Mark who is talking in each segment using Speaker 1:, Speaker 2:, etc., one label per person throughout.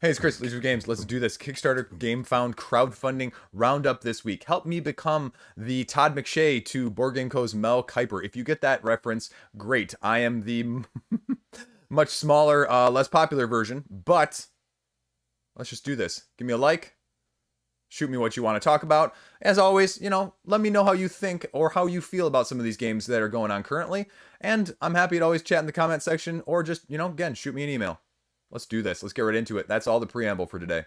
Speaker 1: Hey, it's Chris, Leisure Games. Let's do this Kickstarter Game Found crowdfunding roundup this week. Help me become the Todd McShay to Board Game Co.'s Mel Kiper. If you get that reference, great. I am the much smaller, less popular version, but let's just do this. Give me a like. Shoot me what you want to talk about. As always, let me know how you think or how you feel about some of these games that are going on currently. And I'm happy to always chat in the comment section or just, again, shoot me an email. Let's do this. Let's get right into it. That's all the preamble for today.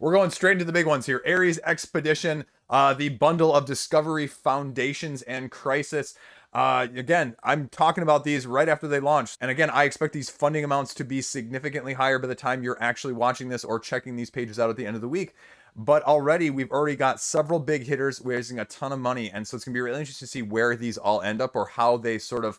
Speaker 1: We're going straight into the big ones here. Ares Expedition, the bundle of Discovery, Foundations, and Crisis. Again, I'm talking about these right after they launched. And again, I expect these funding amounts to be significantly higher by the time you're actually watching this or checking these pages out at the end of the week. But we've already got several big hitters raising a ton of money. And so it's going to be really interesting to see where these all end up or how they sort of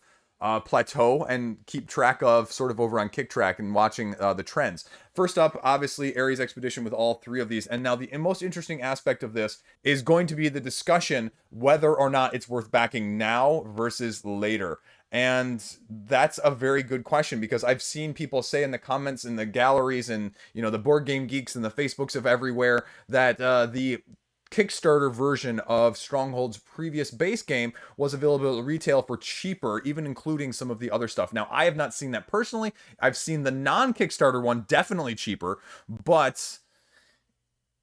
Speaker 1: plateau and keep track of sort of over on KickTrack and watching the trends. First up, obviously, Ares Expedition with all three of these. And now the most interesting aspect of this is going to be the discussion whether or not it's worth backing now versus later. And that's a very good question because I've seen people say in the comments in the galleries and, the Board Game Geeks and the Facebooks of everywhere that the Kickstarter version of Stronghold's previous base game was available at retail for cheaper, even including some of the other stuff. Now, I have not seen that personally. I've seen the non-Kickstarter one definitely cheaper, but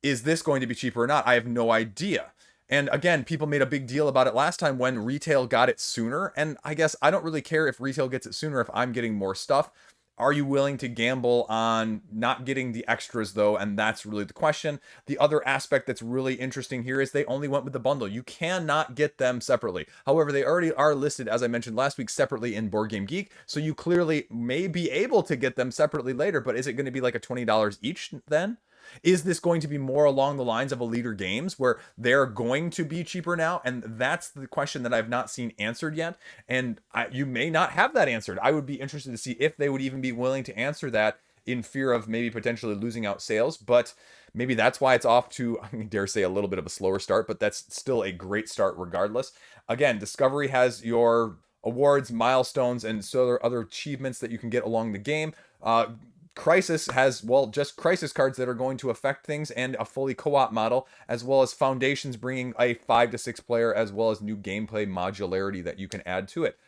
Speaker 1: is this going to be cheaper or not? I have no idea. And again, people made a big deal about it last time when retail got it sooner. And I guess I don't really care if retail gets it sooner if I'm getting more stuff. Are you willing to gamble on not getting the extras, though? And that's really the question. The other aspect that's really interesting here is they only went with the bundle. You cannot get them separately. However, they already are listed, as I mentioned last week, separately in Board Game Geek. So you clearly may be able to get them separately later, but is it going to be like a $20 each then? Is this going to be more along the lines of Elite Games where they're going to be cheaper now? And that's the question that I've not seen answered yet. And you may not have that answered. I would be interested to see if they would even be willing to answer that in fear of maybe potentially losing out sales. But maybe that's why it's off to, I dare say, a little bit of a slower start, but that's still a great start regardless. Again, Discovery has your awards, milestones, and so there are other achievements that you can get along the game. Crisis has, just Crisis cards that are going to affect things and a fully co-op model, as well as Foundations bringing a 5 to 6 player, as well as new gameplay modularity that you can add to it.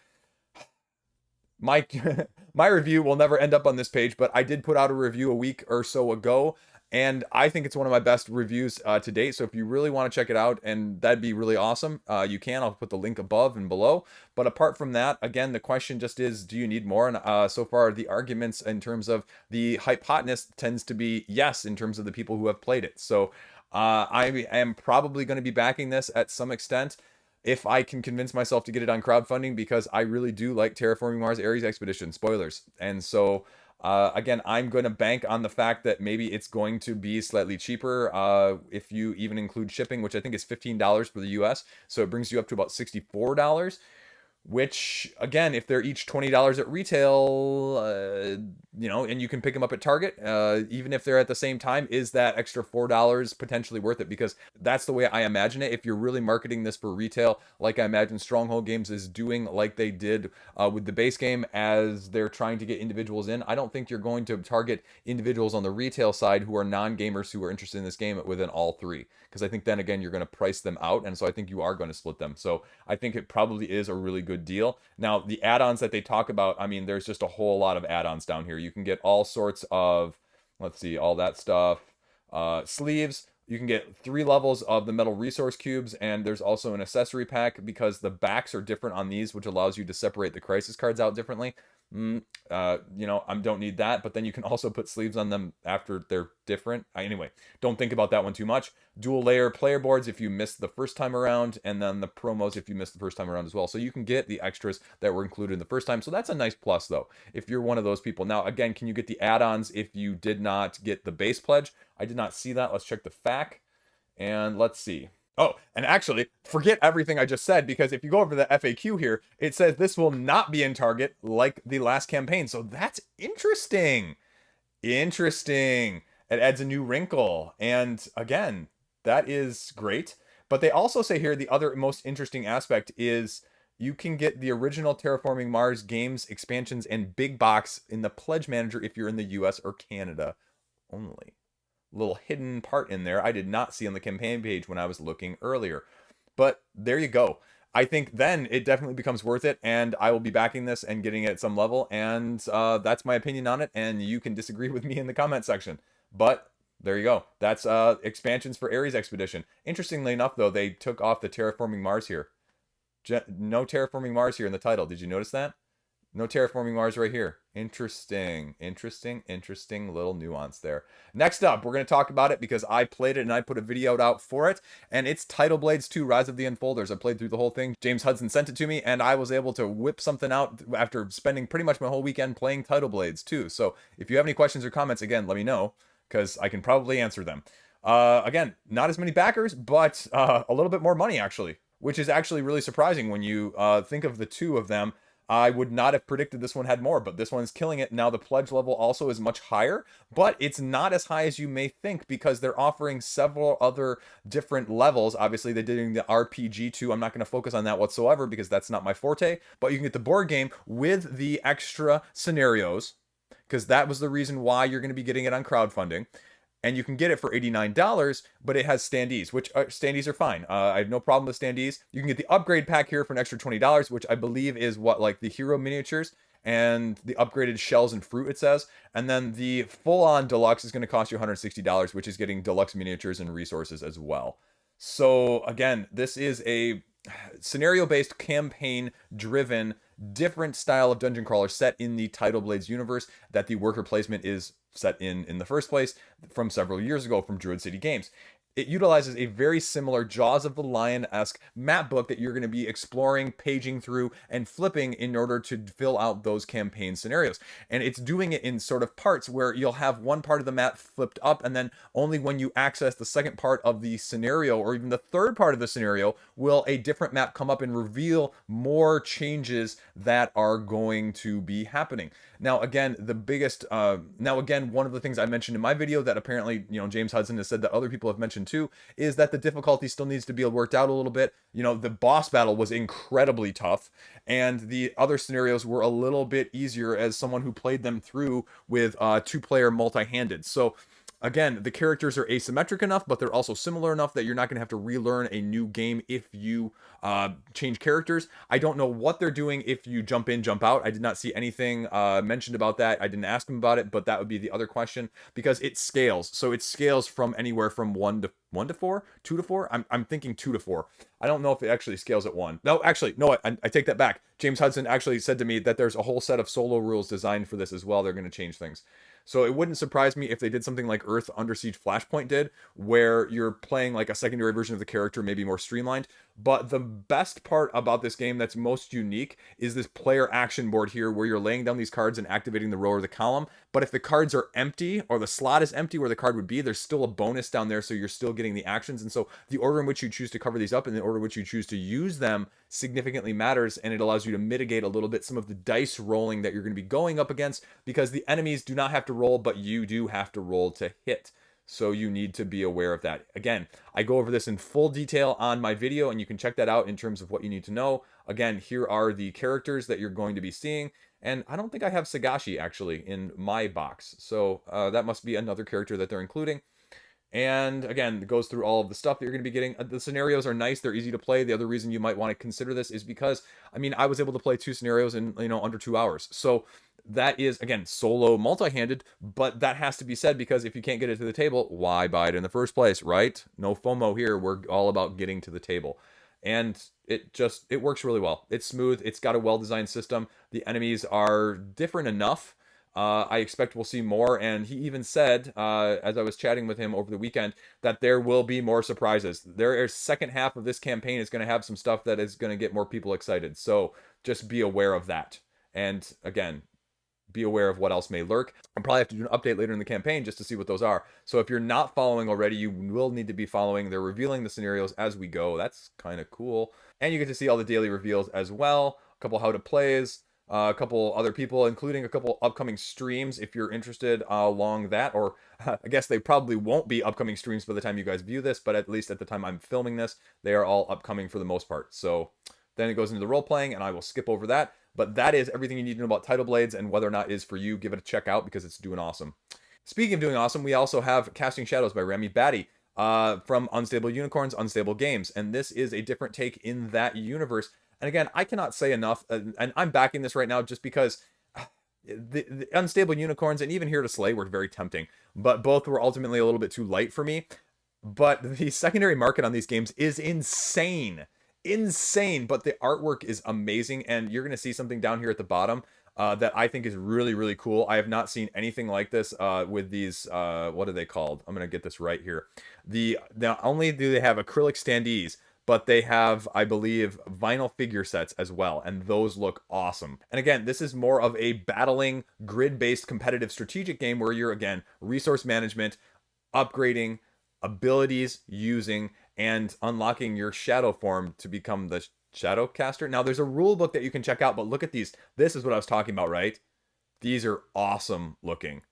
Speaker 1: My review will never end up on this page, but I did put out a review a week or so ago, and I think it's one of my best reviews to date. So if you really want to check it out, and that'd be really awesome, you can. I'll put the link above and below. But apart from that, again, the question just is, do you need more? And so far, the arguments in terms of the hype hotness tends to be yes, in terms of the people who have played it. So I am probably going to be backing this at some extent if I can convince myself to get it on crowdfunding, because I really do like Terraforming Mars Ares Expedition. Spoilers. And so again, I'm going to bank on the fact that maybe it's going to be slightly cheaper if you even include shipping, which I think is $15 for the US. So it brings you up to about $64, which, again, if they're each $20 at retail, and you can pick them up at Target, even if they're at the same time, is that extra $4 potentially worth it? Because that's the way I imagine it. If you're really marketing this for retail, like I imagine Stronghold Games is doing, like they did with the base game, as they're trying to get individuals in, I don't think you're going to target individuals on the retail side who are non-gamers who are interested in this game within all three. Because I think then again, you're going to price them out. And so I think you are going to split them. So I think it probably is a really good deal. Now, the add-ons that they talk about, there's just a whole lot of add-ons down here. You can get all sorts of, let's see, all that stuff. Sleeves. You can get 3 levels of the metal resource cubes, and there's also an accessory pack because the backs are different on these, which allows you to separate the crisis cards out differently. I don't need that, but then you can also put sleeves on them after they're different. Anyway, don't think about that one too much. Dual layer player boards if you missed the first time around, and then the promos if you missed the first time around as well. So you can get the extras that were included in the first time. So that's a nice plus, though, if you're one of those people. Now, again, can you get the add-ons if you did not get the base pledge? I did not see that. Let's check the FAQ, and let's see. Oh, and actually, forget everything I just said, because if you go over the FAQ here, it says this will not be in Target like the last campaign. So that's interesting. Interesting. It adds a new wrinkle. And again, that is great. But they also say here the other most interesting aspect is you can get the original Terraforming Mars games, expansions, and big box in the Pledge Manager if you're in the US or Canada only. Little hidden part in there I did not see on the campaign page when I was looking earlier. But there you go. I think then it definitely becomes worth it, and I will be backing this and getting it at some level, and that's my opinion on it, and you can disagree with me in the comment section. But there you go. That's expansions for Ares Expedition. Interestingly enough, though, they took off the Terraforming Mars here. No Terraforming Mars here in the title. Did you notice that? No Terraforming Mars right here. Interesting little nuance there. Next up, we're going to talk about it because I played it and I put a video out for it. And it's Tidal Blades 2 Rise of the Unfolders. I played through the whole thing. James Hudson sent it to me and I was able to whip something out after spending pretty much my whole weekend playing Tidal Blades 2. So if you have any questions or comments, again, let me know because I can probably answer them. Again, not as many backers, but a little bit more money actually, which is actually really surprising when you think of the two of them. I would not have predicted this one had more, but this one's killing it. Now, the pledge level also is much higher, but it's not as high as you may think because they're offering several other different levels. Obviously, they're doing the RPG too. I'm not going to focus on that whatsoever because that's not my forte, but you can get the board game with the extra scenarios because that was the reason why you're going to be getting it on crowdfunding. And you can get it for $89, but it has standees, which standees are fine. I have no problem with standees. You can get the upgrade pack here for an extra $20, which I believe is what, like the hero miniatures and the upgraded shells and fruit, it says. And then the full-on deluxe is going to cost you $160, which is getting deluxe miniatures and resources as well. So again, this is a scenario-based, campaign-driven, different style of dungeon crawler set in the Tidal Blades universe that the worker placement is set in the first place from several years ago from Druid City Games. It utilizes a very similar Jaws of the Lion-esque map book that you're going to be exploring, paging through, and flipping in order to fill out those campaign scenarios. And it's doing it in sort of parts where you'll have one part of the map flipped up, and then only when you access the second part of the scenario, or even the third part of the scenario, will a different map come up and reveal more changes that are going to be happening. Now, again, one of the things I mentioned in my video that apparently, James Hudson has said that other people have mentioned too, is that the difficulty still needs to be worked out a little bit. The boss battle was incredibly tough, and the other scenarios were a little bit easier as someone who played them through with two-player multi-handed. So again, the characters are asymmetric enough, but they're also similar enough that you're not going to have to relearn a new game if you change characters. I don't know what they're doing if you jump in, jump out. I did not see anything mentioned about that. I didn't ask them about it, but that would be the other question because it scales. So it scales from anywhere from 1 to 4, 2 to 4. I'm thinking 2 to 4. I don't know if it actually scales at 1. No, actually, no, I take that back. James Hudson actually said to me that there's a whole set of solo rules designed for this as well. They're going to change things. So it wouldn't surprise me if they did something like Earth Under Siege Flashpoint did, where you're playing like a secondary version of the character, maybe more streamlined. But the best part about this game that's most unique is this player action board here, where you're laying down these cards and activating the row or the column. But if the cards are empty, or the slot is empty where the card would be, there's still a bonus down there, so you're still getting the actions. And so the order in which you choose to cover these up and the order in which you choose to use them significantly matters, and it allows you to mitigate a little bit some of the dice rolling that you're going to be going up against, because the enemies do not have to roll, but you do have to roll to hit. So you need to be aware of that. Again, I go over this in full detail on my video, and you can check that out in terms of what you need to know. Again, here are the characters that you're going to be seeing. And I don't think I have Sagashi actually in my box. So that must be another character that they're including. And again, it goes through all of the stuff that you're going to be getting. The scenarios are nice. They're easy to play. The other reason you might want to consider this is because, I was able to play 2 scenarios in, under 2 hours. So that is, again, solo multi-handed, but that has to be said because if you can't get it to the table, why buy it in the first place, right? No FOMO here. We're all about getting to the table. And it works really well. It's smooth. It's got a well-designed system. The enemies are different enough. I expect we'll see more, and he even said, as I was chatting with him over the weekend, that there will be more surprises. Their second half of this campaign is going to have some stuff that is going to get more people excited, so just be aware of that. And again, be aware of what else may lurk. I'll probably have to do an update later in the campaign just to see what those are. So if you're not following already, you will need to be following. They're revealing the scenarios as we go. That's kind of cool. And you get to see all the daily reveals as well. A couple how to plays. A couple other people, including a couple upcoming streams if you're interested along that, or I guess they probably won't be upcoming streams by the time you guys view this, but at least at the time I'm filming this, they are all upcoming for the most part. So then it goes into the role playing, and I will skip over that. But that is everything you need to know about Tidal Blades, and whether or not it is for you, give it a check out because it's doing awesome. Speaking of doing awesome, we also have Casting Shadows by Remy Batty from Unstable Unicorns, Unstable Games. And this is a different take in that universe. And again, I cannot say enough, and I'm backing this right now just because the Unstable Unicorns and even Here to Slay were very tempting, but both were ultimately a little bit too light for me. But the secondary market on these games is insane. Insane. But the artwork is amazing. And you're going to see something down here at the bottom that I think is really, really cool. I have not seen anything like this with these, what are they called? I'm going to get this right here. Not only do they have acrylic standees, but they have, I believe, vinyl figure sets as well, and those look awesome. And again, this is more of a battling, grid-based competitive strategic game where you're, again, resource management, upgrading, abilities using, and unlocking your shadow form to become the shadow caster. Now, there's a rule book that you can check out, but look at these. This is what I was talking about, right? These are awesome looking.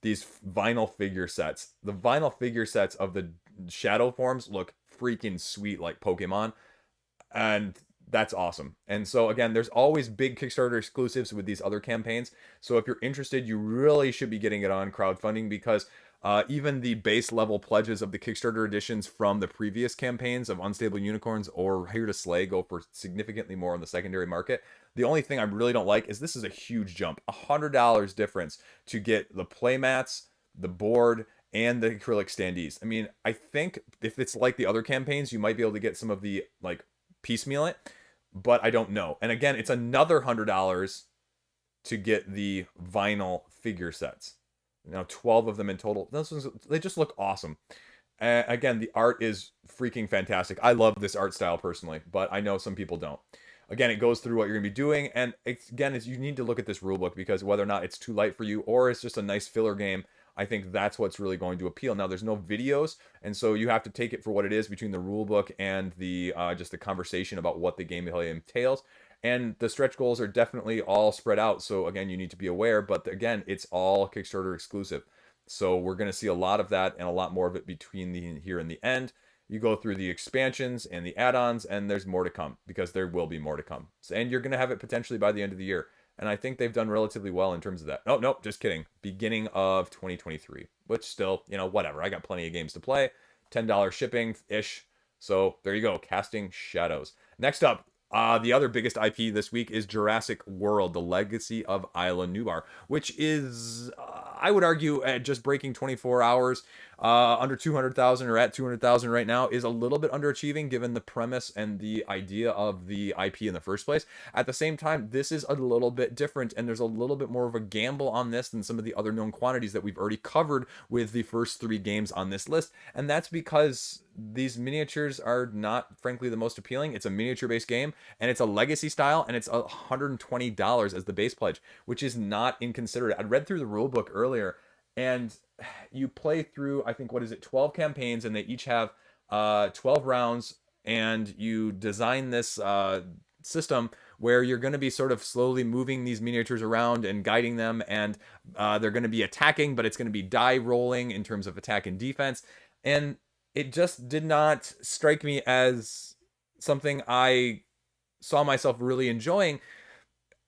Speaker 1: These vinyl figure sets. The vinyl figure sets of the shadow forms look freaking sweet like Pokemon, and that's awesome. And so again, there's always big Kickstarter exclusives with these other campaigns, so if you're interested, you really should be getting it on crowdfunding, because even the base level pledges of the Kickstarter editions from the previous campaigns of Unstable Unicorns or Here to Slay go for significantly more on the secondary market. The only thing I really don't like is this is a huge jump, $100 difference to get the playmats, the board, and the acrylic standees. I mean, I think if it's like the other campaigns, you might be able to get some of the, like, piecemeal it, but I don't know. And again, it's another $100 to get the vinyl figure sets. 12 of them in total. Those ones, they just look awesome. Again, the art is freaking fantastic. I love this art style personally, but I know some people don't. Again, it goes through what you're going to be doing, and you need to look at this rulebook, because whether or not it's too light for you or it's just a nice filler game, I think that's what's really going to appeal. Now, there's no videos, and so you have to take it for what it is between the rulebook and the just the conversation about what the gameplay entails. And the stretch goals are definitely all spread out, so again, you need to be aware, but again, it's all Kickstarter exclusive. So we're going to see a lot of that and a lot more of it between the here and the end. You go through the expansions and the add-ons, and there's more to come, because there will be more to come. And you're going to have it potentially by the end of the year. And I think they've done relatively well in terms of that. Oh, no, just kidding. Beginning of 2023, which still, whatever. I got plenty of games to play. $10 shipping-ish. So there you go, Casting Shadows. Next up, the other biggest IP this week is Jurassic World, The Legacy of Isla Nublar, which is, I would argue, at just breaking 24 hours, under 200,000 or at 200,000 right now, is a little bit underachieving given the premise and the idea of the IP in the first place. At the same time, this is a little bit different, and there's a little bit more of a gamble on this than some of the other known quantities that we've already covered with the first 3 games on this list, and that's because these miniatures are not, frankly, the most appealing. It's a miniature-based game, and it's a legacy style, and it's $120 as the base pledge, which is not inconsiderate. I read through the rulebook earlier, and you play through, I think, 12 campaigns, and they each have 12 rounds, and you design this system where you're going to be sort of slowly moving these miniatures around and guiding them, and they're going to be attacking, but it's going to be die rolling in terms of attack and defense, and it just did not strike me as something I saw myself really enjoying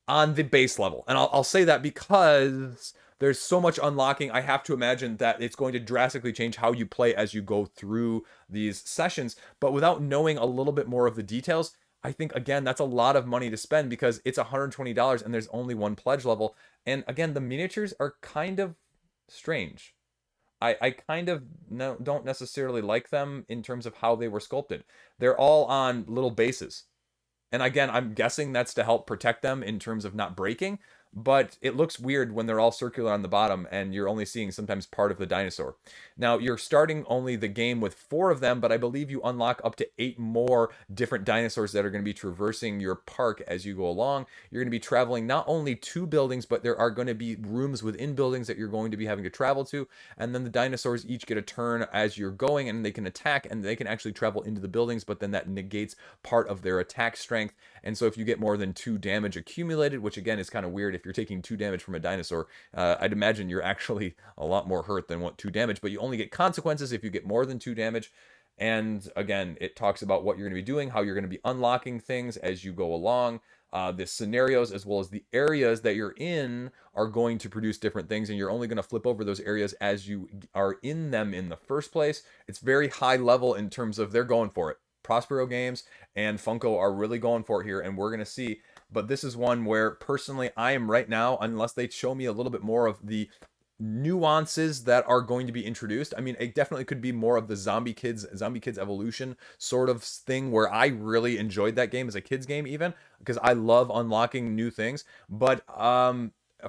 Speaker 1: on the base level. And I'll say that because there's so much unlocking. I have to imagine that it's going to drastically change how you play as you go through these sessions. But without knowing a little bit more of the details, I think, again, that's a lot of money to spend, because it's $120 and there's only one pledge level. And again, the miniatures are kind of strange. I kind of don't necessarily like them in terms of how they were sculpted. They're all on little bases. And again, I'm guessing that's to help protect them in terms of not breaking, but it looks weird when they're all circular on the bottom and you're only seeing sometimes part of the dinosaur. Now, you're starting only the game with 4 of them, but I believe you unlock up to 8 more different dinosaurs that are going to be traversing your park as you go along. You're going to be traveling not only to buildings, but there are going to be rooms within buildings that you're going to be having to travel to, and then the dinosaurs each get a turn as you're going, and they can attack, and they can actually travel into the buildings, but then that negates part of their attack strength. And so if you get more than 2 damage accumulated, which again is kind of weird, if you're taking 2 damage from a dinosaur, I'd imagine you're actually a lot more hurt than 2 damage, but you only get consequences if you get more than 2 damage. And again, it talks about what you're going to be doing, how you're going to be unlocking things as you go along. The scenarios as well as the areas that you're in are going to produce different things, and you're only going to flip over those areas as you are in them in the first place. It's very high level in terms of they're going for it. Prospero Games and Funko are really going for it here, and we're going to see. But this is one where personally I am right now, unless they show me a little bit more of the nuances that are going to be introduced. I mean, it definitely could be more of the Zombie Kids Evolution sort of thing, where I really enjoyed that game as a kids game, even because I love unlocking new things. But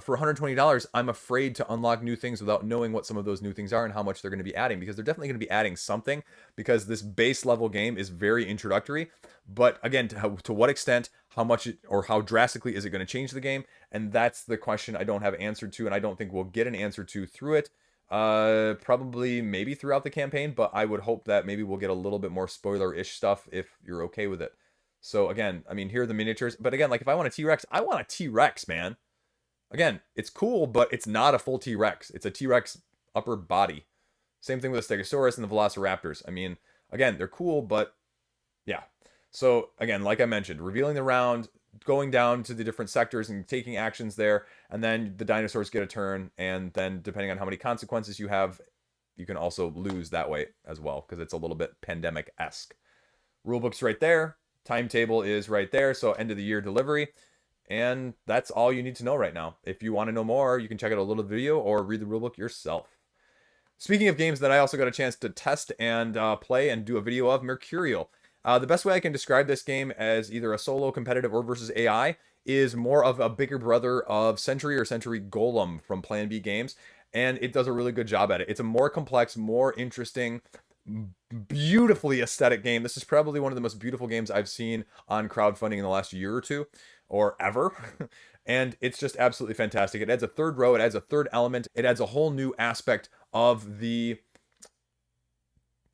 Speaker 1: for $120, I'm afraid to unlock new things without knowing what some of those new things are and how much they're going to be adding, because they're definitely going to be adding something, because this base level game is very introductory. But again, to what extent, how much, or how drastically is it going to change the game? And that's the question I don't have answered to, and I don't think we'll get an answer to through it. Probably maybe throughout the campaign, but I would hope that maybe we'll get a little bit more spoiler-ish stuff if you're okay with it. So again, I mean, here are the miniatures. But again, like if I want a T-Rex, I want a T-Rex, man. Again, it's cool, but it's not a full T-Rex. It's a T-Rex upper body. Same thing with the Stegosaurus and the Velociraptors. I mean, again, they're cool, but yeah. So again, like I mentioned, revealing the round, going down to the different sectors and taking actions there, and then the dinosaurs get a turn, and then depending on how many consequences you have, you can also lose that way as well, because it's a little bit pandemic-esque. Rulebook's right there. Timetable is right there, so end of the year delivery. And that's all you need to know right now. If you want to know more, you can check out a little video or read the rulebook yourself. Speaking of games that I also got a chance to test and play and do a video of, Mercurial. The best way I can describe this game as either a solo, competitive, or versus AI is more of a bigger brother of Century or Century Golem from Plan B Games, and it does a really good job at it. It's a more complex, more interesting, beautifully aesthetic game. This is probably one of the most beautiful games I've seen on crowdfunding in the last year or two, or ever. And it's just absolutely fantastic. It adds a third row, it adds a third element, it adds a whole new aspect of the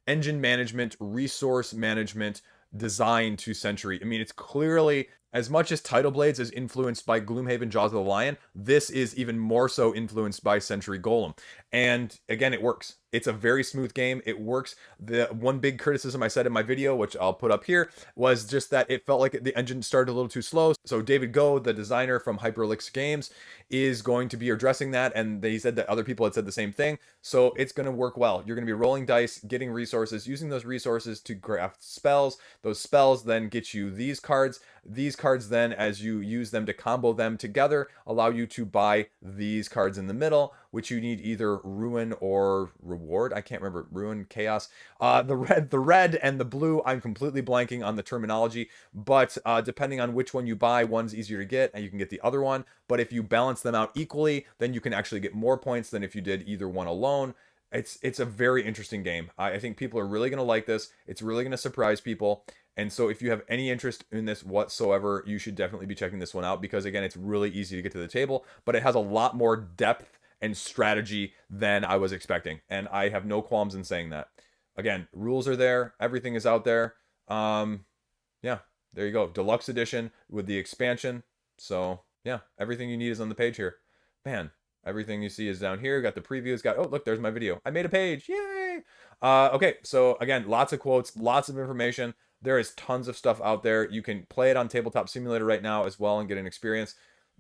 Speaker 1: engine management, resource management design to Century. I mean, it's clearly, as much as Tidal Blades is influenced by Gloomhaven Jaws of the Lion, this is even more so influenced by Century Golem. And again, it works. It's a very smooth game. It works. The one big criticism I said in my video, which I'll put up here, was just that it felt like the engine started a little too slow. So David Go, the designer from Hyperlix Games, is going to be addressing that, and he said that other people had said the same thing. So it's going to work well. You're going to be rolling dice, getting resources, using those resources to craft spells. Those spells then get you these cards. These cards then, as you use them to combo them together, allow you to buy these cards in the middle, which you need either Ruin or Reward. I can't remember. Ruin, Chaos. The red and the blue, I'm completely blanking on the terminology, but depending on which one you buy, one's easier to get and you can get the other one. But if you balance them out equally, then you can actually get more points than if you did either one alone. It's a very interesting game. I think people are really going to like this. It's really going to surprise people. And so if you have any interest in this whatsoever, you should definitely be checking this one out, because again, it's really easy to get to the table, but it has a lot more depth and strategy than I was expecting. And I have no qualms in saying that. Again, rules are there. Everything is out there. Yeah, there you go. Deluxe edition with the expansion. So yeah, everything you need is on the page here. Man, everything you see is down here. Got the previews. Got, oh, look, there's my video. I made a page. Yay! Okay, so again, lots of quotes, lots of information. There is tons of stuff out there. You can play it on Tabletop Simulator right now as well and get an experience.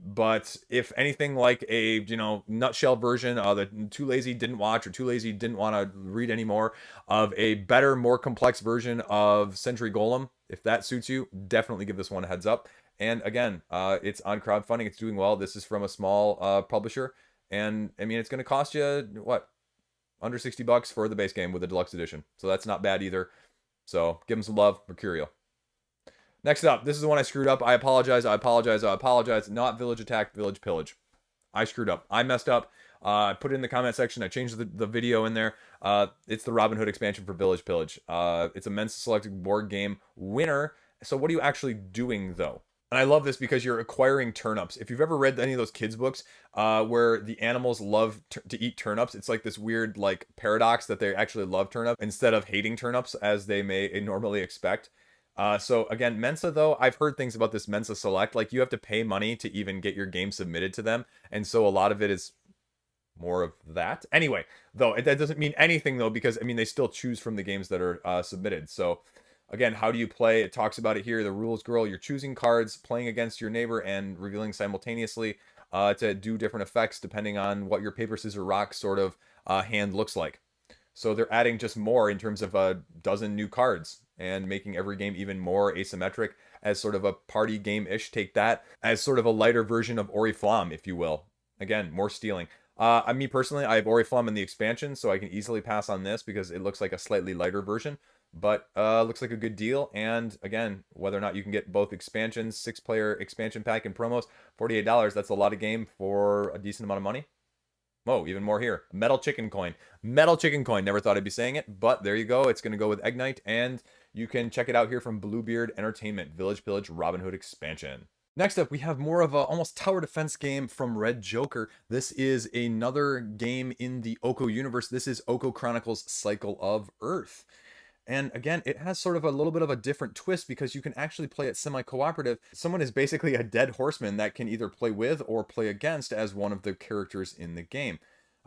Speaker 1: But if anything like a, nutshell version that Too Lazy didn't watch, or Too Lazy didn't want to read anymore, of a better, more complex version of Century Golem, if that suits you, definitely give this one a heads up. And again, it's on crowdfunding. It's doing well. This is from a small publisher. And I mean, it's going to cost you, what, under $60 for the base game with the deluxe edition. So that's not bad either. So give them some love, Mercurial. Next up, this is the one I screwed up. I apologize. Not Village Attack, Village Pillage. I screwed up. I messed up. I put it in the comment section. I changed the video in there. It's the Robin Hood expansion for Village Pillage. It's a Mensa selected board game winner. So what are you actually doing, though? And I love this because you're acquiring turnips. If you've ever read any of those kids' books where the animals love to eat turnips, it's like this weird paradox that they actually love turnips instead of hating turnips as they may normally expect. So again, Mensa, though, I've heard things about this Mensa Select. Like, you have to pay money to even get your game submitted to them. And so a lot of it is more of that. Anyway, though, that doesn't mean anything, though, because, I mean, they still choose from the games that are submitted. So Again, how do you play? It talks about it here. The rules girl, you're choosing cards, playing against your neighbor, and revealing simultaneously to do different effects depending on what your paper, scissors, rock sort of hand looks like. So they're adding just more in terms of a dozen new cards and making every game even more asymmetric as sort of a party game-ish. Take that as sort of a lighter version of Oriflamme, if you will. Again, more stealing. Me personally, I have Oriflamme in the expansion, so I can easily pass on this because it looks like a slightly lighter version. But looks like a good deal. And again, whether or not you can get both expansions, 6-player expansion pack and promos, $48, that's a lot of game for a decent amount of money. Whoa, even more here. Metal chicken coin. Metal chicken coin. Never thought I'd be saying it, but there you go. It's going to go with Ignite, and you can check it out here from Bluebeard Entertainment, Village Pillage Robin Hood expansion. Next up, we have more of a almost tower defense game from Red Joker. This is another game in the Okko universe. This is Okko Chronicles Cycle of Earth. And again, it has sort of a little bit of a different twist because you can actually play it semi-cooperative. Someone is basically a dead horseman that can either play with or play against as one of the characters in the game.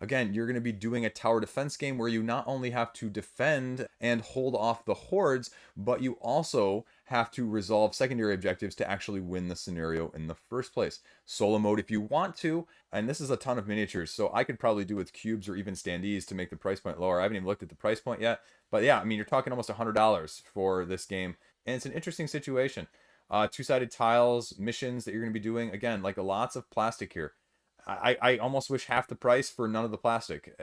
Speaker 1: Again, you're going to be doing a tower defense game where you not only have to defend and hold off the hordes, but you also have to resolve secondary objectives to actually win the scenario in the first place. Solo mode if you want to, and this is a ton of miniatures, so I could probably do with cubes or even standees to make the price point lower. I haven't even looked at the price point yet, but yeah, I mean, you're talking almost $100 for this game, and it's an interesting situation. Two-sided tiles, missions that you're going to be doing, again, like lots of plastic here. I almost wish half the price for none of the plastic.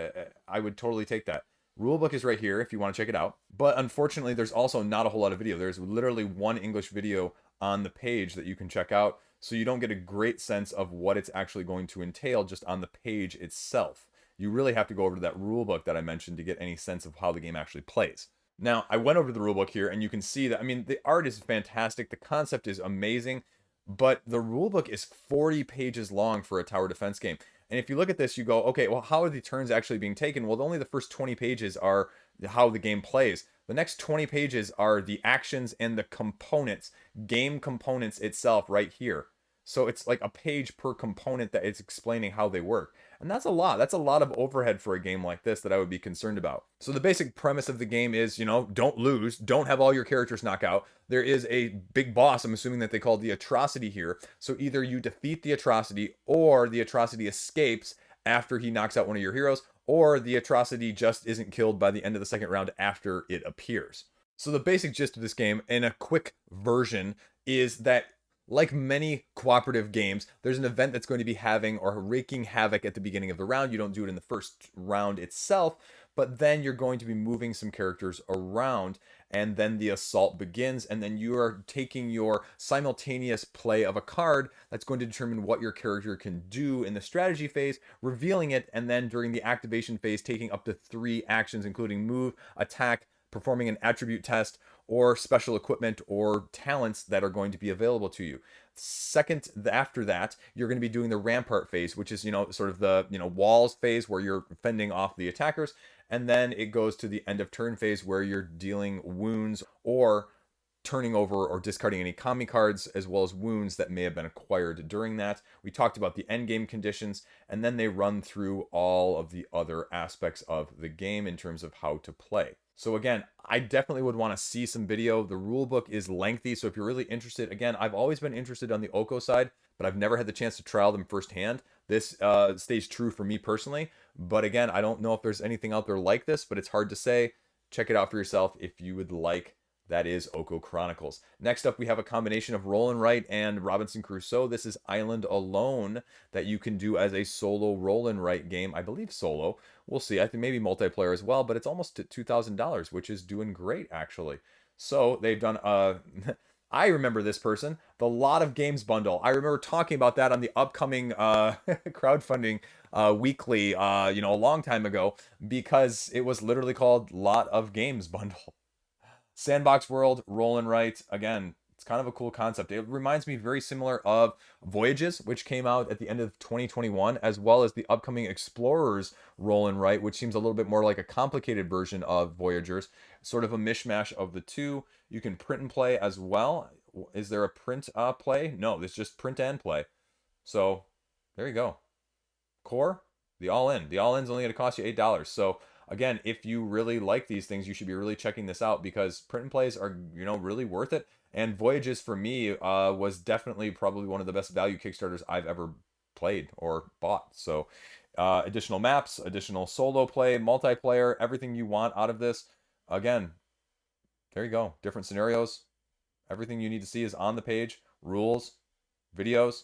Speaker 1: I would totally take that. Rulebook is right here if you want to check it out. But unfortunately, there's also not a whole lot of video. There's literally one English video on the page that you can check out. So you don't get a great sense of what it's actually going to entail just on the page itself. You really have to go over to that rulebook that I mentioned to get any sense of how the game actually plays. Now, I went over to the rulebook here, and you can see that, I mean, the art is fantastic. The concept is amazing. But the rulebook is 40 pages long for a tower defense game. And if you look at this, you go, okay, well, how are the turns actually being taken? Well, only the first 20 pages are how the game plays. The next 20 pages are the actions and the components, game components itself right here. So it's like a page per component that it's explaining how they work. And that's a lot. That's a lot of overhead for a game like this that I would be concerned about. So the basic premise of the game is, don't lose. Don't have all your characters knock out. There is a big boss, I'm assuming that they call the Atrocity here. So either you defeat the Atrocity or the Atrocity escapes after he knocks out one of your heroes, or the Atrocity just isn't killed by the end of the second round after it appears. So the basic gist of this game, in a quick version, is that like many cooperative games, there's an event that's going to be having or wreaking havoc at the beginning of the round. You don't do it in the first round itself, but then you're going to be moving some characters around, and then the assault begins, and then you are taking your simultaneous play of a card that's going to determine what your character can do in the strategy phase, revealing it, and then during the activation phase, taking up to 3 actions, including move, attack, performing an attribute test, or special equipment or talents that are going to be available to you. Second, after that, you're going to be doing the rampart phase, which is, sort of the, walls phase where you're fending off the attackers. And then it goes to the end of turn phase where you're dealing wounds or turning over or discarding any kami cards, as well as wounds that may have been acquired during that. We talked about the end game conditions, and then they run through all of the other aspects of the game in terms of how to play. So again, I definitely would want to see some video. The rulebook is lengthy, so if you're really interested, again, I've always been interested on the Okko side, but I've never had the chance to trial them firsthand. This stays true for me personally, but again, I don't know if there's anything out there like this, but it's hard to say. Check it out for yourself if you would like. That is Okko Chronicles. Next up, we have a combination of Roll and Write and Robinson Crusoe. This is Island Alone that you can do as a solo Roll and Write game. I believe solo. We'll see. I think maybe multiplayer as well, but it's almost at $2,000, which is doing great, actually. So they've done I remember this person, the Lot of Games bundle. I remember talking about that on the upcoming crowdfunding weekly, a long time ago, because it was literally called Lot of Games bundle. Sandbox world, roll and write. Again, it's kind of a cool concept. It reminds me very similar of Voyages, which came out at the end of 2021, as well as the upcoming Explorers roll and write, which seems a little bit more like a complicated version of Voyagers. Sort of a mishmash of the two. You can print and play as well. Is there a print play? No, it's just print and play. So there you go. Core, the all-in. The all-in's only going to cost you $8. So again, if you really like these things, you should be really checking this out because print and plays are, really worth it. And Voyages for me was definitely probably one of the best value Kickstarters I've ever played or bought. So additional maps, additional solo play, multiplayer, everything you want out of this. Again, there you go. Different scenarios. Everything you need to see is on the page. Rules, videos.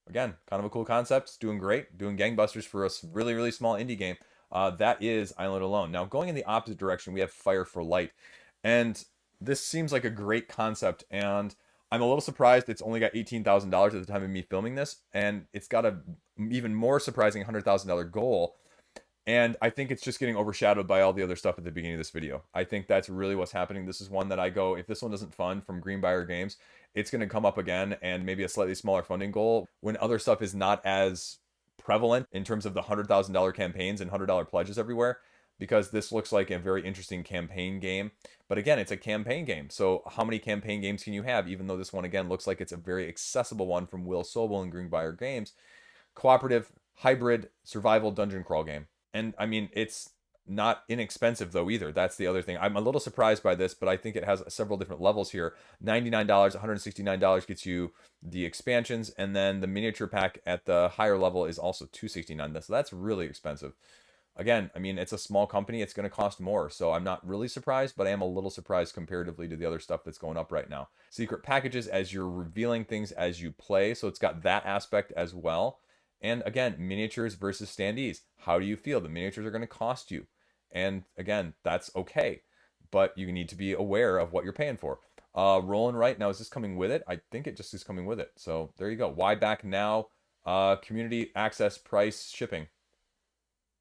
Speaker 1: Again, kind of a cool concept. It's doing great. Doing gangbusters for a really, really small indie game. That is Island Alone. Now, going in the opposite direction, we have Fire for Light. And this seems like a great concept. And I'm a little surprised it's only got $18,000 at the time of me filming this. And it's got a even more surprising $100,000 goal. And I think it's just getting overshadowed by all the other stuff at the beginning of this video. I think that's really what's happening. This is one that I go, if this one doesn't fund from Greenbrier Games, it's going to come up again and maybe a slightly smaller funding goal when other stuff is not as prevalent in terms of the $100,000 campaigns and $100 pledges everywhere, because this looks like a very interesting campaign game. But again, it's a campaign game. So how many campaign games can you have, even though this one, again, looks like it's a very accessible one from Will Sobel and Greenbrier Games? Cooperative, hybrid, survival dungeon crawl game. And I mean, it's not inexpensive though either. That's the other thing. I'm a little surprised by this, but I think it has several different levels here. $99, $169 gets you the expansions, and then the miniature pack at the higher level is also $269. So that's really expensive. Again, I mean, it's a small company. It's going to cost more. So I'm not really surprised, but I am a little surprised comparatively to the other stuff that's going up right now. Secret packages as you're revealing things as you play. So it's got that aspect as well. And again, miniatures versus standees. How do you feel? The miniatures are going to cost you. And again, that's okay. But you need to be aware of what you're paying for. Roll and write. Now, is this coming with it? I think it just is coming with it. So there you go. Why back now? Community access, price, shipping.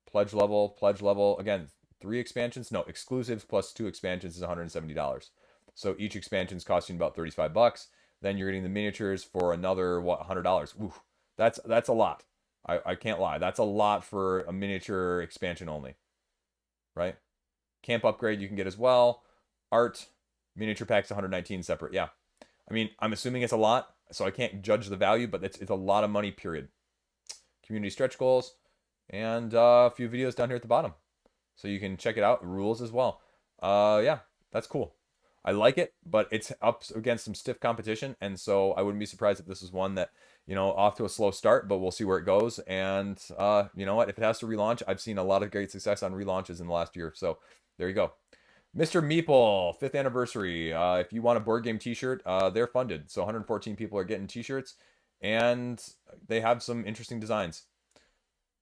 Speaker 1: Pledge level. Again, 3 expansions. No, exclusives plus 2 expansions is $170. So each expansion is costing about $35. Then you're getting the miniatures for another, what, $100. Ooh, that's a lot. I can't lie. That's a lot for a miniature expansion only, right? Camp upgrade you can get as well. Art, miniature packs 119 separate. Yeah. I mean, I'm assuming it's a lot, so I can't judge the value, but it's a lot of money, period. Community stretch goals, and a few videos down here at the bottom. So you can check it out. Rules as well. Yeah, that's cool. I like it, but it's up against some stiff competition, and so I wouldn't be surprised if this is one that, off to a slow start, but we'll see where it goes. And you know what? If it has to relaunch, I've seen a lot of great success on relaunches in the last year. So there you go. Mr. Meeple, 5th anniversary. If you want a board game t-shirt, they're funded. So 114 people are getting t-shirts, and they have some interesting designs.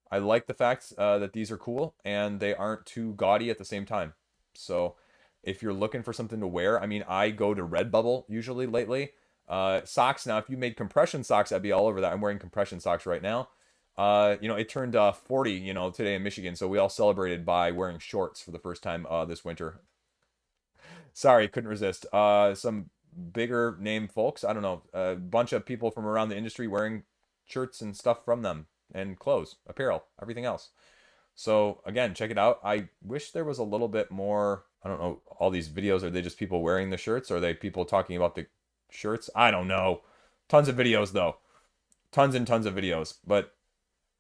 Speaker 1: I like the fact that these are cool, and they aren't too gaudy at the same time. So if you're looking for something to wear, I mean, I go to Redbubble usually lately. Socks. Now, if you made compression socks, I'd be all over that. I'm wearing compression socks right now. It turned 40, today in Michigan. So we all celebrated by wearing shorts for the first time this winter. Sorry, couldn't resist. Some bigger name folks, I don't know, a bunch of people from around the industry wearing shirts and stuff from them, and clothes, apparel, everything else. So again, check it out. I wish there was a little bit more. I don't know, all these videos, are they just people wearing the shirts? Or are they people talking about the shirts? I don't know. Tons of videos though. Tons and tons of videos. But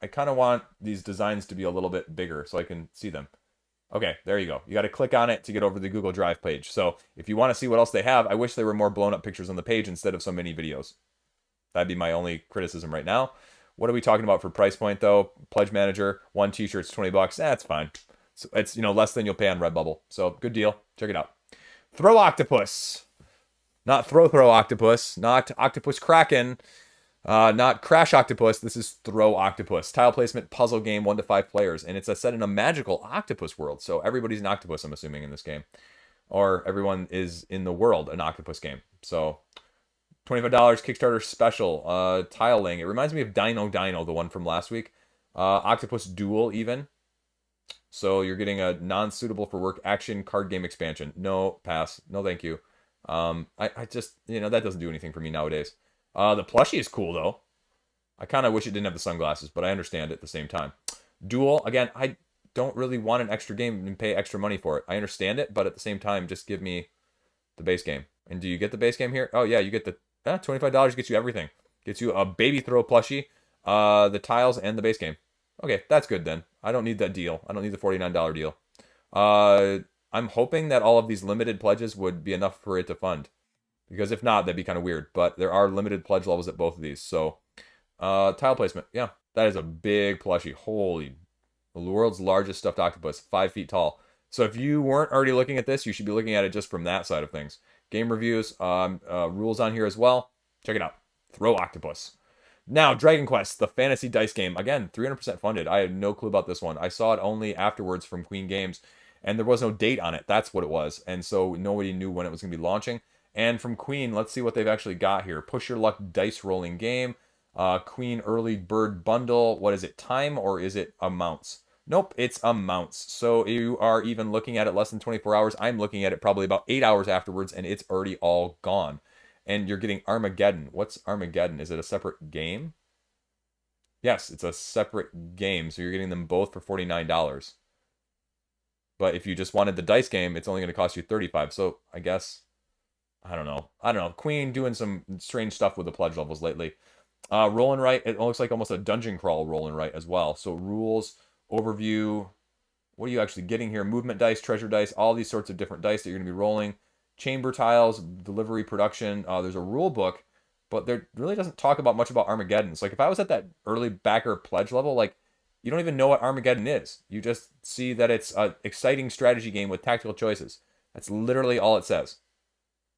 Speaker 1: I kind of want these designs to be a little bit bigger so I can see them. Okay, there you go. You got to click on it to get over to the Google Drive page. So if you want to see what else they have, I wish there were more blown up pictures on the page instead of so many videos. That'd be my only criticism right now. What are we talking about for price point though? Pledge Manager, 1 t-shirt's $20. That's fine. So it's, less than you'll pay on Redbubble. So good deal. Check it out. Throw Octopus. Not Throw Octopus. Not Octopus Kraken. Not Crash Octopus. This is Throw Octopus. Tile placement puzzle game, 1 to 5 players. And it's set in a magical octopus world. So everybody's an octopus, I'm assuming, in this game. Or everyone is in the world an octopus game. So $25 Kickstarter special. Tile laying. It reminds me of Dino, the one from last week. Octopus Duel even. So you're getting a non-suitable for work action card game expansion. No, pass. No, thank you. I just, that doesn't do anything for me nowadays. The plushie is cool though. I kind of wish it didn't have the sunglasses, but I understand it at the same time. Duel, again, I don't really want an extra game and pay extra money for it. I understand it, but at the same time, just give me the base game. And do you get the base game here? Oh yeah, you get the $25 gets you everything. Gets you a baby throw plushie, the tiles, and the base game. Okay, that's good then. I don't need that deal. I don't need the $49 deal. I'm hoping that all of these limited pledges would be enough for it to fund. Because if not, that'd be kind of weird. But there are limited pledge levels at both of these. So, tile placement. Yeah, that is a big plushie. Holy, the world's largest stuffed octopus, 5 feet tall. So if you weren't already looking at this, you should be looking at it just from that side of things. Game reviews, rules on here as well. Check it out. Throw Octopus. Now, Dragonquest, the fantasy dice game. Again, 300% funded. I had no clue about this one. I saw it only afterwards from Queen Games, and there was no date on it. That's what it was. And so nobody knew when it was going to be launching. And from Queen, let's see what they've actually got here. Push Your Luck dice rolling game. Queen early bird bundle. What is it? Time or is it amounts? Nope, it's amounts. So you are even looking at it less than 24 hours. I'm looking at it probably about 8 hours afterwards, and it's already all gone. And you're getting Armageddon. What's Armageddon? Is it a separate game? Yes, it's a separate game. So you're getting them both for $49. But if you just wanted the dice game, it's only going to cost you $35. So I guess, I don't know. Queen doing some strange stuff with the pledge levels lately. Roll and write. It looks like almost a dungeon crawl roll and write as well. So rules, overview. What are you actually getting here? Movement dice, treasure dice, all these sorts of different dice that you're going to be rolling. Chamber tiles, delivery, production. There's a rule book, but there really doesn't talk about much about Armageddon. So like if I was at that early backer pledge level, like you don't even know what Armageddon is. You just see that it's an exciting strategy game with tactical choices. That's literally all it says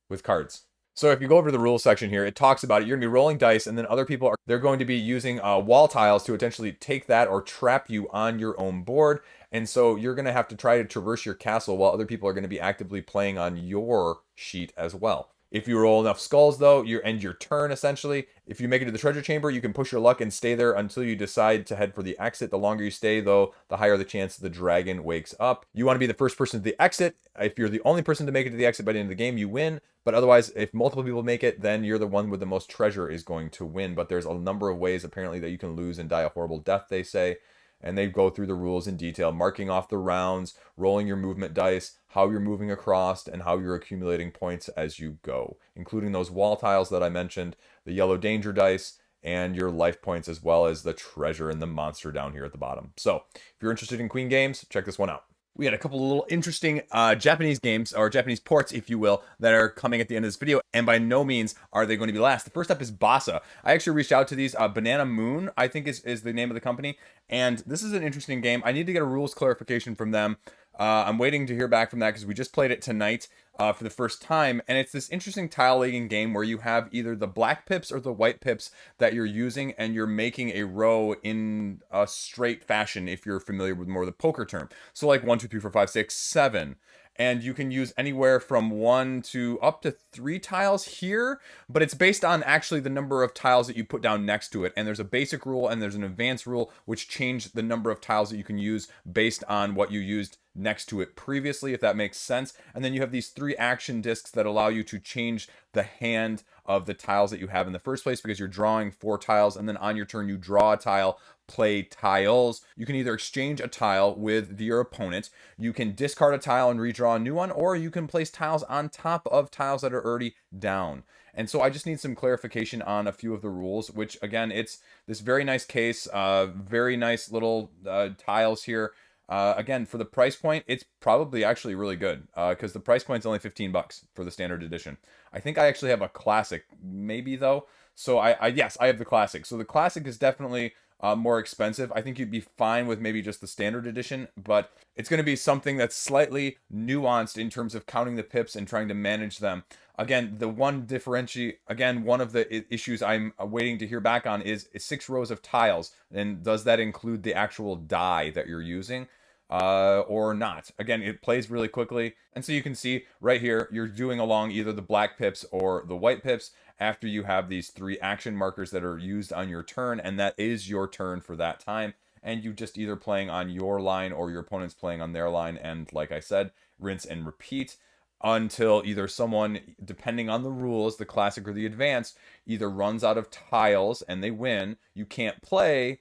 Speaker 1: with cards. So if you go over to the rules section here, it talks about it. You're going to be rolling dice, and then other people they're going to be using wall tiles to potentially take that or trap you on your own board. And so you're going to have to try to traverse your castle while other people are going to be actively playing on your sheet as well. If you roll enough skulls, though, you end your turn, essentially. If you make it to the treasure chamber, you can push your luck and stay there until you decide to head for the exit. The longer you stay, though, the higher the chance the dragon wakes up. You want to be the first person to the exit. If you're the only person to make it to the exit by the end of the game, you win. But otherwise, if multiple people make it, then you're the one with the most treasure is going to win. But there's a number of ways, apparently, that you can lose and die a horrible death, they say. And they go through the rules in detail, marking off the rounds, rolling your movement dice, how you're moving across, and how you're accumulating points as you go, including those wall tiles that I mentioned, the yellow danger dice, and your life points, as well as the treasure and the monster down here at the bottom. So if you're interested in Queen games, check this one out. We had a couple of little interesting Japanese games, or Japanese ports, if you will, that are coming at the end of this video, and by no means are they going to be last. The first up is Bossa. I actually reached out to these. Banana Moon, I think is the name of the company, and this is an interesting game. I need to get a rules clarification from them. I'm waiting to hear back from that because we just played it tonight for the first time, and it's this interesting tile legging game where you have either the black pips or the white pips that you're using, and you're making a row in a straight fashion if you're familiar with more of the poker term. So like 1, 2, 3, 4, 5, 6, 7. And you can use anywhere from 1 to up to 3 tiles here, but it's based on actually the number of tiles that you put down next to it. And there's a basic rule and there's an advanced rule, which change the number of tiles that you can use based on what you used next to it previously, if that makes sense. And then you have these 3 action discs that allow you to change the hand of the tiles that you have in the first place, because you're drawing 4 tiles, and then on your turn you draw a tile, play tiles. You can either exchange a tile with your opponent, you can discard a tile and redraw a new one, or you can place tiles on top of tiles that are already down. And so I just need some clarification on a few of the rules, which again, it's this very nice case, very nice little tiles here. Again, for the price point, it's probably actually really good, because the price point's only $15 for the standard edition. I think I actually have a classic, maybe though. So yes, I have the classic. So the classic is definitely more expensive. I think you'd be fine with maybe just the standard edition, but it's going to be something that's slightly nuanced in terms of counting the pips and trying to manage them. Again, one of the issues I'm waiting to hear back on is 6 rows of tiles, and does that include the actual die that you're using? Or not. Again, it plays really quickly, and so you can see right here you're doing along either the black pips or the white pips after you have these 3 action markers that are used on your turn, and that is your turn for that time, and you just either playing on your line or your opponent's playing on their line, and like I said, rinse and repeat until either someone, depending on the rules, the classic or the advanced, either runs out of tiles and they win, you can't play,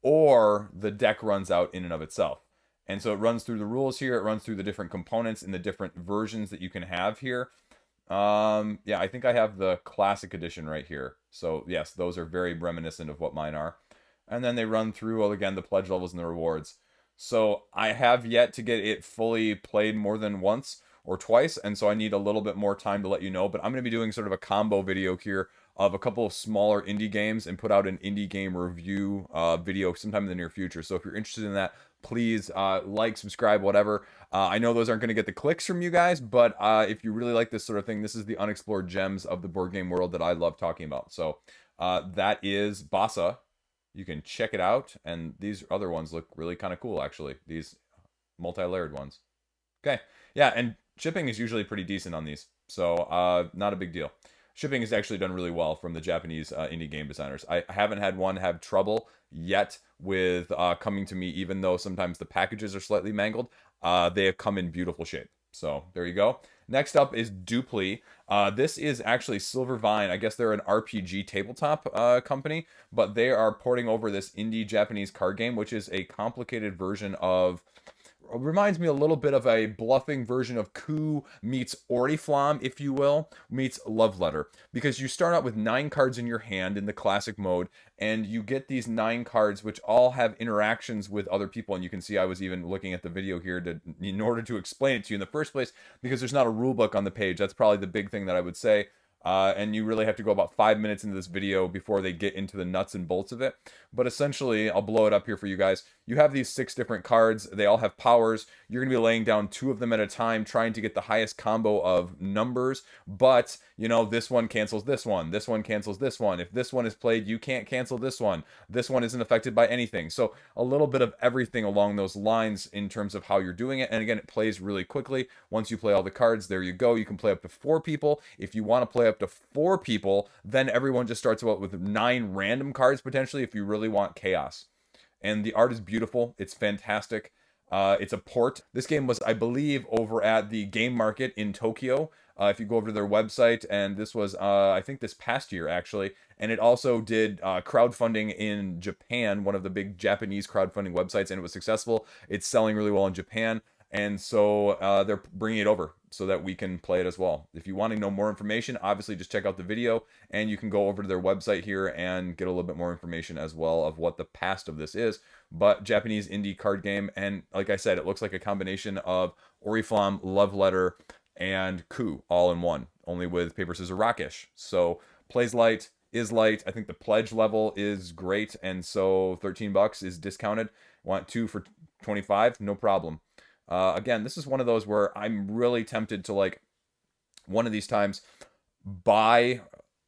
Speaker 1: or the deck runs out in and of itself. And so it runs through the rules here. It runs through the different components and the different versions that you can have here. Yeah, I think I have the classic edition right here. So yes, those are very reminiscent of what mine are. And then they run through, well, again, the pledge levels and the rewards. So I have yet to get it fully played more than once or twice, and so I need a little bit more time to let you know. But I'm going to be doing sort of a combo video here of a couple of smaller indie games and put out an indie game review video sometime in the near future. So if you're interested in that, please like, subscribe, whatever. I know those aren't going to get the clicks from you guys, but if you really like this sort of thing, this is the unexplored gems of the board game world that I love talking about. So that is Bossa. You can check it out, and these other ones look really kind of cool, actually. These multi-layered ones. Okay, yeah, and shipping is usually pretty decent on these, so not a big deal. Shipping is actually done really well from the Japanese indie game designers. I haven't had one have trouble yet with coming to me, even though sometimes the packages are slightly mangled. They have come in beautiful shape. So there you go. Next up is Dupli. This is actually Silver Vine. I guess they're an RPG tabletop company, but they are porting over this indie Japanese card game, which is a complicated version of, reminds me a little bit of a bluffing version of Coup meets Oriflamme, if you will, meets Love Letter. Because you start out with 9 cards in your hand in the classic mode, and you get these 9 cards which all have interactions with other people. And you can see I was even looking at the video here in order to explain it to you in the first place, because there's not a rule book on the page. That's probably the big thing that I would say. And you really have to go about 5 minutes into this video before they get into the nuts and bolts of it. But essentially, I'll blow it up here for you guys. You have these 6 different cards. They all have powers. You're going to be laying down 2 of them at a time, trying to get the highest combo of numbers. But, you know, this one cancels this one. This one cancels this one. If this one is played, you can't cancel this one. This one isn't affected by anything. So a little bit of everything along those lines in terms of how you're doing it. And again, it plays really quickly. Once you play all the cards, there you go. You can play up to 4 people. If you want to play up to 4 people, then everyone just starts out with 9 random cards potentially if you really want chaos. And the art is beautiful. It's fantastic. It's a port. This game was, I believe, over at the Game Market in Tokyo. If you go over to their website, and this was, I think, this past year, actually. And it also did crowdfunding in Japan, one of the big Japanese crowdfunding websites, and it was successful. It's selling really well in Japan. And so they're bringing it over so that we can play it as well. If you want to know more information, obviously just check out the video, and you can go over to their website here and get a little bit more information as well of what the past of this is. But Japanese indie card game, and like I said, it looks like a combination of Oriflamme, Love Letter, and Coup all in one, only with paper, scissors, rockish. So plays light, is light. I think the pledge level is great, and so $13 is discounted. Want 2 for 25? No problem. Again, this is one of those where I'm really tempted to, like, one of these times buy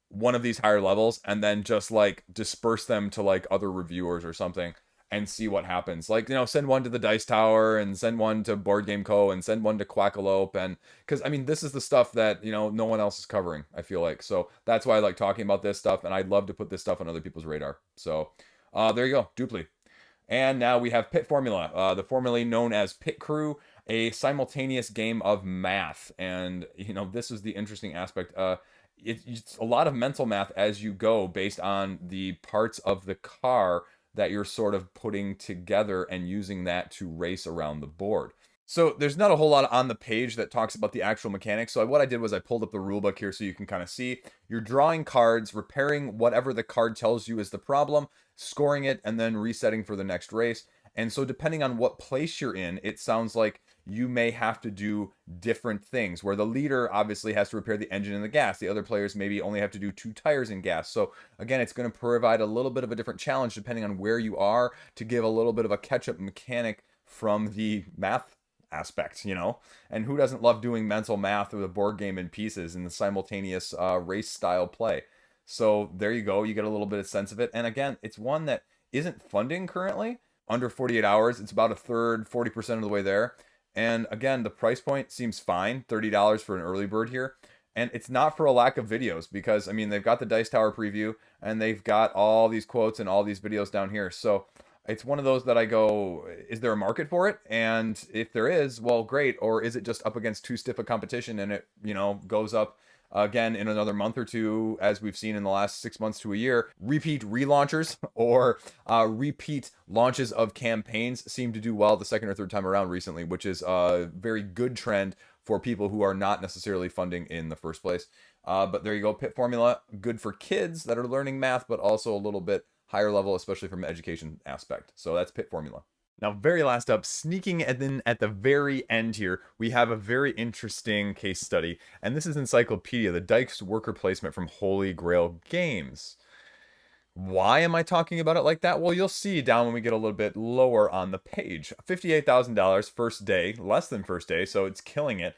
Speaker 1: one of these higher levels and then just, like, disperse them to, like, other reviewers or something and see what happens. Like, you know, send one to the Dice Tower and send one to Board Game Co. and send one to Quackalope. And because, I mean, this is the stuff that, you know, no one else is covering, I feel like. So that's why I like talking about this stuff, and I'd love to put this stuff on other people's radar. So there you go, Dupli. And now we have Pit Formula, the formerly known as Pit Crew, a simultaneous game of math. And, you know, this is the interesting aspect. It's a lot of mental math as you go based on the parts of the car that you're sort of putting together and using that to race around the board. So there's not a whole lot on the page that talks about the actual mechanics. So what I did was I pulled up the rulebook here so you can kind of see. You're drawing cards, repairing whatever the card tells you is the problem, scoring it, and then resetting for the next race. And so depending on what place you're in, it sounds like you may have to do different things, where the leader obviously has to repair the engine and the gas. The other players maybe only have to do 2 tires and gas. So again, it's going to provide a little bit of a different challenge depending on where you are, to give a little bit of a catch-up mechanic from the math aspect, you know. And who doesn't love doing mental math with a board game in pieces in the simultaneous race style play? So there you go, you get a little bit of sense of it. And again, it's one that isn't funding currently. Under 48 hours, it's about a third, 40% of the way there. And again, the price point seems fine, $30 for an early bird here. And it's not for a lack of videos, because, I mean, they've got the Dice Tower preview, and they've got all these quotes and all these videos down here. So it's one of those that I go, is there a market for it? And if there is, well, great. Or is it just up against too stiff a competition, and it, you know, goes up again in another month or two, as we've seen in the last 6 months to a year? Repeat relaunchers or repeat launches of campaigns seem to do well the second or third time around recently, which is a very good trend for people who are not necessarily funding in the first place. But there you go, Pit Formula, good for kids that are learning math, but also a little bit higher level, especially from an education aspect. So that's Pit Formula. Now, very last up, sneaking and then at the very end here, we have a very interesting case study, and this is Encyclopedia, the Dice worker placement from Holy Grail Games. Why am I talking about it like that? Well, you'll see down when we get a little bit lower on the page. $58,000 first day, less than first day, so it's killing it.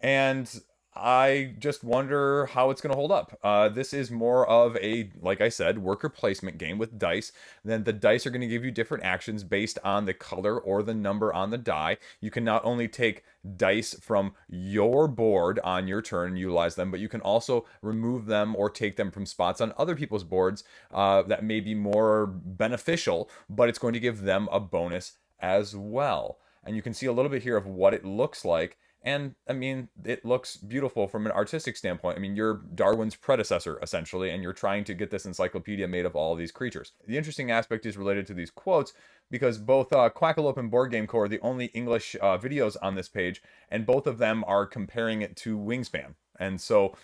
Speaker 1: And I just wonder how it's going to hold up. This is more of a, like I said, worker placement game with dice. Then the dice are going to give you different actions based on the color or the number on the die. You can not only take dice from your board on your turn and utilize them, but you can also remove them or take them from spots on other people's boards that may be more beneficial, but it's going to give them a bonus as well. And you can see a little bit here of what it looks like. And I mean, it looks beautiful from an artistic standpoint. I mean, you're Darwin's predecessor, essentially, and you're trying to get this encyclopedia made of all of these creatures. The interesting aspect is related to these quotes, because both Quackalope and Board Game Co. are the only English videos on this page, and both of them are comparing it to Wingspan. And so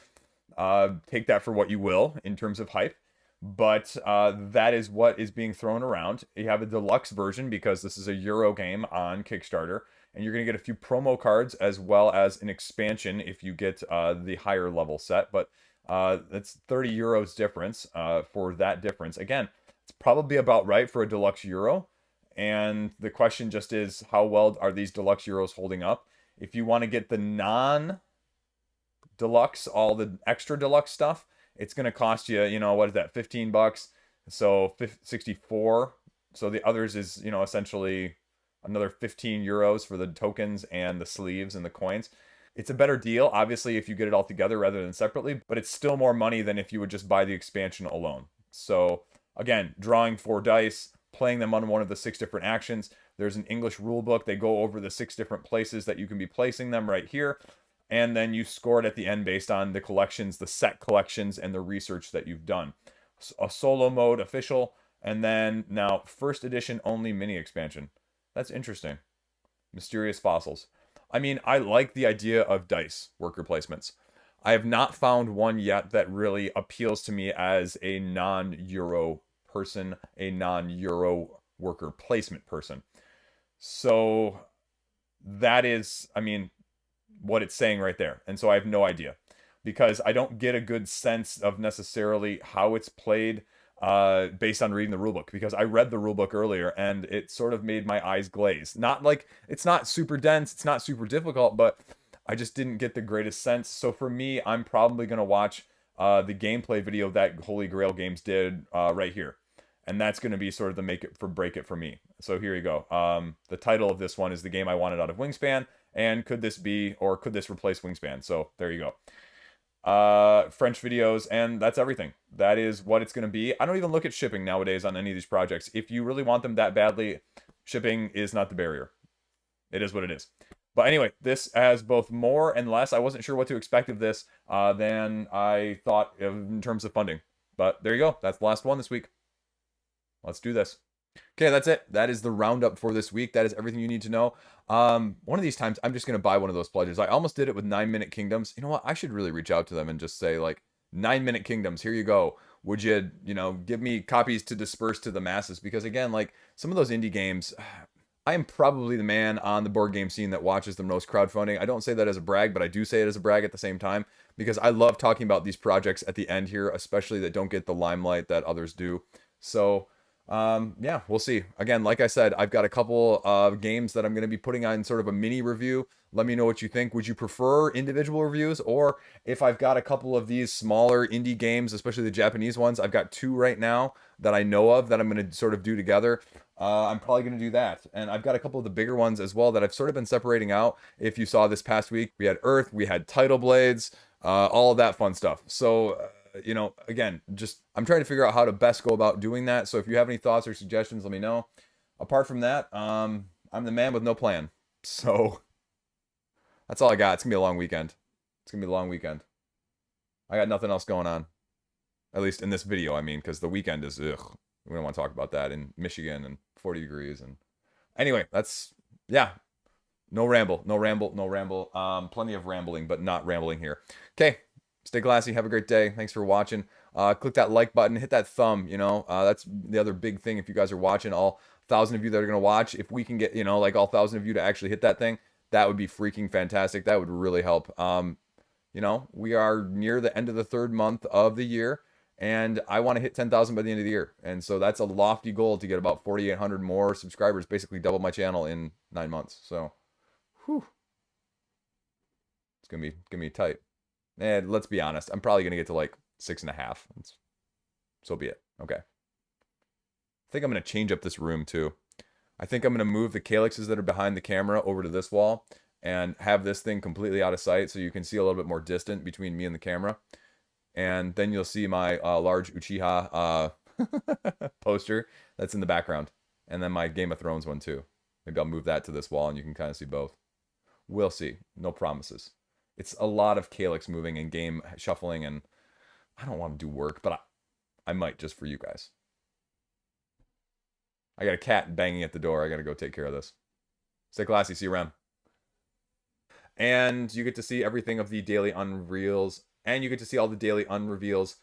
Speaker 1: take that for what you will in terms of hype. But that is what is being thrown around. You have a deluxe version because this is a Euro game on Kickstarter. And you're going to get a few promo cards as well as an expansion if you get the higher level set. But that's 30 euros difference for that difference. Again, it's probably about right for a deluxe Euro. And the question just is, how well are these deluxe Euros holding up? If you want to get the non-deluxe, all the extra deluxe stuff, it's going to cost you, you know, what is that, 15 bucks? So 64. So the others is, you know, essentially another 15 euros for the tokens and the sleeves and the coins. It's a better deal, obviously, if you get it all together rather than separately, but it's still more money than if you would just buy the expansion alone. So again, drawing 4 dice, playing them on one of the 6 different actions. There's an English rule book. They go over the 6 different places that you can be placing them right here. And then you score it at the end based on the collections, the set collections, and the research that you've done. A solo mode official, and then now first edition only mini expansion. That's interesting. Mysterious fossils. I mean, I like the idea of dice worker placements. I have not found one yet that really appeals to me as a non-Euro person, a non-Euro worker placement person. So that is, I mean, what it's saying right there. And so I have no idea, because I don't get a good sense of necessarily how it's played based on reading the rulebook, because I read the rulebook earlier and it sort of made my eyes glaze. Not like, it's not super dense, it's not super difficult, but I just didn't get the greatest sense. So for me, I'm probably going to watch the gameplay video that Holy Grail Games did right here. And that's going to be sort of the make it for break it for me. So here you go. The title of this one is The Game I Wanted Out of Wingspan. And could this be, or could this replace Wingspan? So there you go. French videos, and that's everything. That is what it's going to be. I don't even look at shipping nowadays on any of these projects. If you really want them that badly, shipping is not the barrier. It is what it is. But anyway, this has both more and less. I wasn't sure what to expect of this than I thought in terms of funding. But there you go. That's the last one this week. Let's do this. Okay, that's it. That is the roundup for this week. That is everything you need to know. One of these times, I'm just going to buy one of those pledges. I almost did it with 9 Minute Kingdoms. You know what? I should really reach out to them and just say, like, 9 Minute Kingdoms, here you go. Would you, you know, give me copies to disperse to the masses? Because again, like, some of those indie games, I am probably the man on the board game scene that watches the most crowdfunding. I don't say that as a brag, but I do say it as a brag at the same time, because I love talking about these projects at the end here, especially that don't get the limelight that others do. So yeah, we'll see. Again, like I said, I've got a couple of games that I'm going to be putting on sort of a mini review. Let me know what you think. Would you prefer individual reviews? Or if I've got a couple of these smaller indie games, especially the Japanese ones, I've got 2 right now that I know of that I'm going to sort of do together. I'm probably going to do that. And I've got a couple of the bigger ones as well that I've sort of been separating out. If you saw this past week, we had Earth, we had Tidal Blades, all of that fun stuff. So you know, again, just I'm trying to figure out how to best go about doing that. So if you have any thoughts or suggestions, let me know. Apart from that, I'm the man with no plan. So that's all I got. It's gonna be a long weekend. It's gonna be a long weekend. I got nothing else going on, at least in this video. I mean, because the weekend is ugh. We don't want to talk about that in Michigan and 40 degrees. And anyway, that's yeah. No ramble. Plenty of rambling, but not rambling here. Okay. Stay classy. Have a great day. Thanks for watching. Click that like button, hit that thumb. That's the other big thing. If you guys are watching, all 1,000 of you that are gonna watch, if we can get like all 1,000 of you to actually hit that thing, that would be freaking fantastic. That would really help. We are near the end of the third month of the year, and I want to hit 10,000 by the end of the year. And so that's a lofty goal to get about 4,800 more subscribers, basically double my channel in 9 months. So, whew, it's gonna be tight. And let's be honest, I'm probably gonna get to like 6.5. So be it. Okay. I think I'm gonna change up this room too. I think I'm gonna move the calyxes that are behind the camera over to this wall and have this thing completely out of sight so you can see a little bit more distant between me and the camera. And then you'll see my large Uchiha poster that's in the background. And then my Game of Thrones one too. Maybe I'll move that to this wall and you can kind of see both. We'll see. No promises. It's a lot of calyx moving and game shuffling, and I don't want to do work, but I might just for you guys. I got a cat banging at the door. I got to go take care of this. Stay classy. See you around. And you get to see everything of the daily unreveals, and you get to see all the daily unreveals